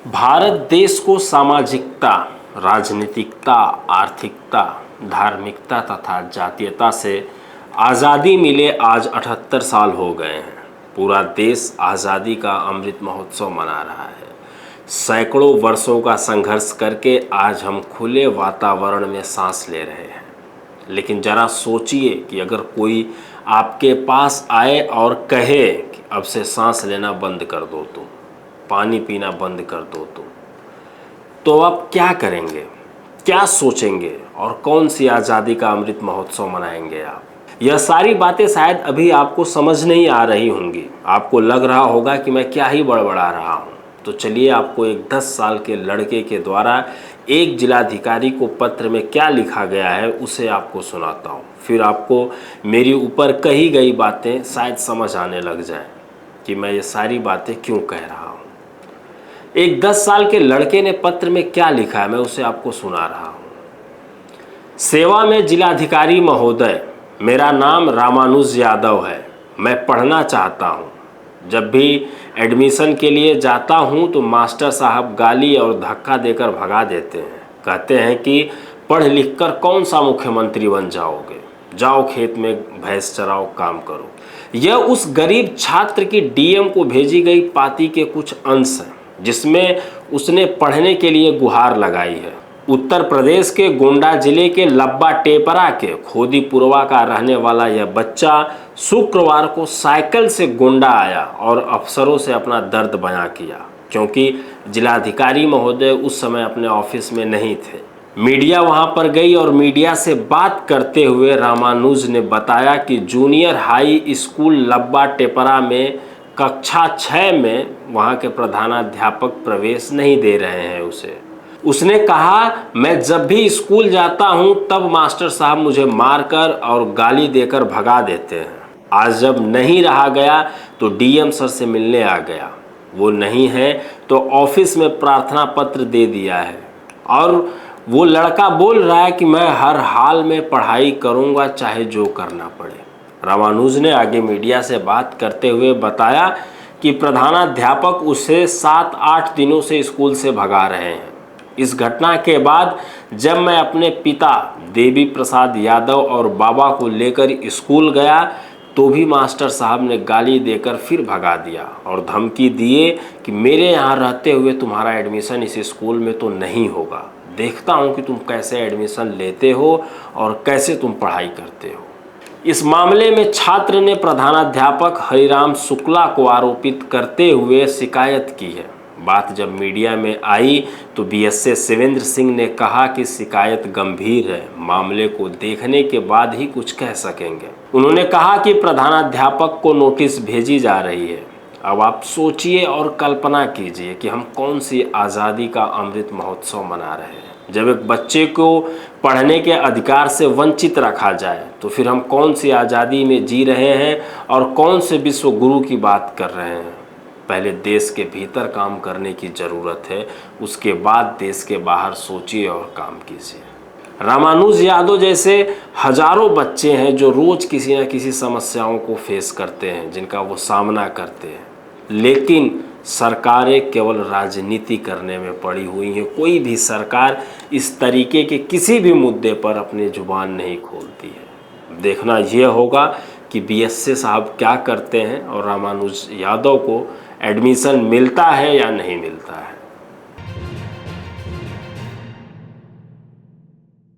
भारत देश को सामाजिकता, राजनीतिकता, आर्थिकता, धार्मिकता तथा जातीयता से आज़ादी मिले आज 78 साल हो गए हैं। पूरा देश आज़ादी का अमृत महोत्सव मना रहा है। सैकड़ों वर्षों का संघर्ष करके आज हम खुले वातावरण में सांस ले रहे हैं। लेकिन ज़रा सोचिए कि अगर कोई आपके पास आए और कहे कि अब से सांस लेना बंद कर दो, तुम पानी पीना बंद कर दो, तो आप क्या करेंगे, क्या सोचेंगे और कौन सी आज़ादी का अमृत महोत्सव मनाएंगे आप? यह सारी बातें शायद अभी आपको समझ नहीं आ रही होंगी। आपको लग रहा होगा कि मैं क्या ही बड़बड़ा रहा हूँ। तो चलिए आपको एक 10 साल के लड़के के द्वारा एक जिलाधिकारी को पत्र में क्या लिखा गया है उसे आपको सुनाता हूँ। फिर आपको मेरी ऊपर कही गई बातें शायद समझ आने लग जाए कि मैं ये सारी बातें क्यों कह रहा हूँ। एक 10 साल के लड़के ने पत्र में क्या लिखा है मैं उसे आपको सुना रहा हूँ। सेवा में जिलाधिकारी महोदय, मेरा नाम रामानुज यादव है। मैं पढ़ना चाहता हूँ। जब भी एडमिशन के लिए जाता हूँ तो मास्टर साहब गाली और धक्का देकर भगा देते हैं। कहते हैं कि पढ़ लिख कर कौन सा मुख्यमंत्री बन जाओगे, जाओ खेत में भैंस चराओ, काम करो। यह उस गरीब छात्र की डीएम को भेजी गई पाती के कुछ अंश हैं जिसमें उसने पढ़ने के लिए गुहार लगाई है। उत्तर प्रदेश के गोंडा जिले के लब्बा टेपरा के खोदीपुरवा का रहने वाला यह बच्चा शुक्रवार को साइकिल से गोंडा आया और अफसरों से अपना दर्द बयां किया, क्योंकि जिलाधिकारी महोदय उस समय अपने ऑफिस में नहीं थे। मीडिया वहां पर गई और मीडिया से बात करते हुए रामानुज ने बताया कि जूनियर हाई स्कूल लब्बा टेपरा में कक्षा 6 में वहाँ के प्रधानाध्यापक प्रवेश नहीं दे रहे हैं उसे। उसने कहा, मैं जब भी स्कूल जाता हूँ तब मास्टर साहब मुझे मारकर और गाली देकर भगा देते हैं। आज जब नहीं रहा गया तो डीएम सर से मिलने आ गया। वो नहीं है तो ऑफिस में प्रार्थना पत्र दे दिया है और वो लड़का बोल रहा है कि मैं हर हाल में पढ़ाई करूँगा, चाहे जो करना पड़े। रामानुज ने आगे मीडिया से बात करते हुए बताया कि प्रधानाध्यापक उसे 7-8 दिनों से स्कूल से भगा रहे हैं। इस घटना के बाद जब मैं अपने पिता देवी प्रसाद यादव और बाबा को लेकर स्कूल गया तो भी मास्टर साहब ने गाली देकर फिर भगा दिया और धमकी दिए कि मेरे यहाँ रहते हुए तुम्हारा एडमिशन इस स्कूल में तो नहीं होगा। देखता हूँ कि तुम कैसे एडमिशन लेते हो और कैसे तुम पढ़ाई करते हो। इस मामले में छात्र ने प्रधानाध्यापक हरिराम शुक्ला को आरोपित करते हुए शिकायत की है। बात जब मीडिया में आई तो बीएसए शिवेंद्र सिंह ने कहा कि शिकायत गंभीर है, मामले को देखने के बाद ही कुछ कह सकेंगे। उन्होंने कहा कि प्रधानाध्यापक को नोटिस भेजी जा रही है। अब आप सोचिए और कल्पना कीजिए कि हम कौन सी आज़ादी का अमृत महोत्सव मना रहे हैं। जब एक बच्चे को पढ़ने के अधिकार से वंचित रखा जाए तो फिर हम कौन सी आज़ादी में जी रहे हैं और कौन से विश्व गुरु की बात कर रहे हैं। पहले देश के भीतर काम करने की ज़रूरत है, उसके बाद देश के बाहर सोचिए और काम कीजिए। रामानुज यादव जैसे हजारों बच्चे हैं जो रोज़ किसी न किसी समस्याओं को फेस करते हैं, जिनका वो सामना करते हैं, लेकिन सरकारें केवल राजनीति करने में पड़ी हुई हैं। कोई भी सरकार इस तरीके के किसी भी मुद्दे पर अपनी जुबान नहीं खोलती है। देखना यह होगा कि बीएसए साहब क्या करते हैं और रामानुज यादव को एडमिशन मिलता है या नहीं मिलता है।